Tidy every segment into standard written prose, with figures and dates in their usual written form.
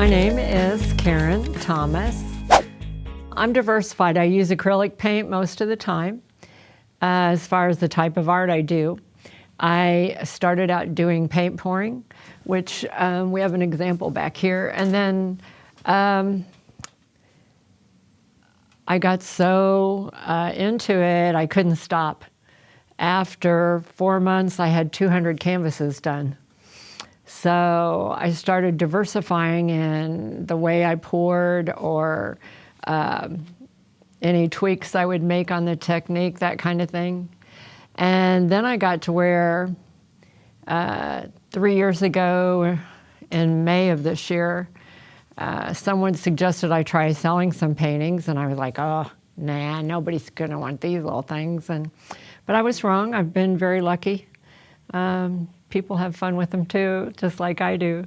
My name is Karen Thomas. I'm diversified. I use acrylic paint most of the time. As far as the type of art I do, I started out doing paint pouring, which we have an example back here. And then I got so into it, I couldn't stop. After 4 months, I had 200 canvases done. So I started diversifying in the way I poured or any tweaks I would make on the technique, that kind of thing. And then I got to where 3 years ago, in May of this year, someone suggested I try selling some paintings, and I was like, oh, nah, nobody's gonna want these little things. But I was wrong. I've been very lucky. People have fun with them too, just like I do.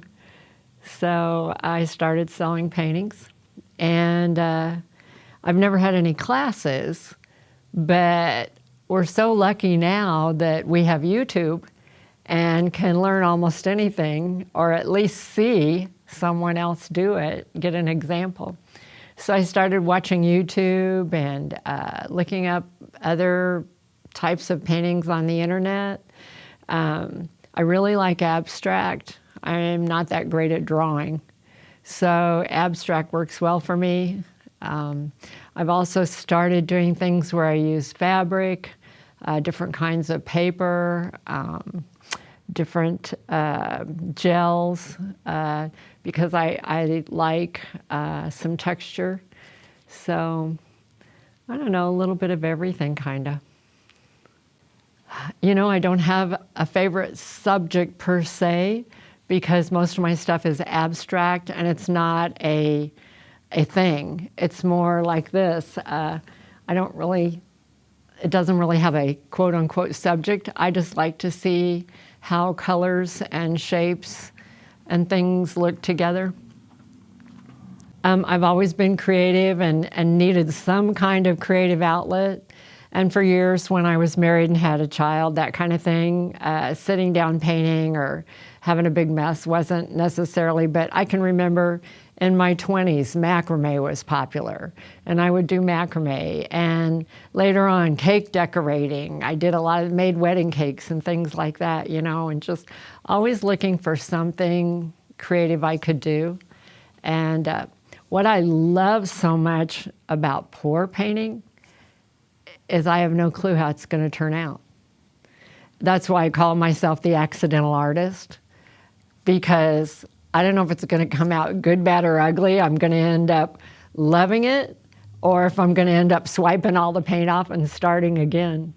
So I started selling paintings, and I've never had any classes, but we're so lucky now that we have YouTube and can learn almost anything, or at least see someone else do it, get an example. So I started watching YouTube and looking up other types of paintings on the internet. I really like abstract. I am not that great at drawing, so abstract works well for me. I've also started doing things where I use fabric, different kinds of paper, different gels, because I like some texture. So, I don't know, a little bit of everything, kind of. You know, I don't have a favorite subject per se, because most of my stuff is abstract and it's not a thing. It's more like this. It doesn't really have a quote unquote subject. I just like to see how colors and shapes and things look together. I've always been creative and needed some kind of creative outlet. And for years, when I was married and had a child, that kind of thing, sitting down painting or having a big mess wasn't necessarily, but I can remember in my 20s, macrame was popular, and I would do macrame. And later on, cake decorating. I did a lot of made wedding cakes and things like that, you know, and just always looking for something creative I could do. And what I love so much about pour painting is I have no clue how it's going to turn out. That's why I call myself the accidental artist, because I don't know if it's going to come out good, bad, or ugly. I'm going to end up loving it, or if I'm going to end up swiping all the paint off and starting again.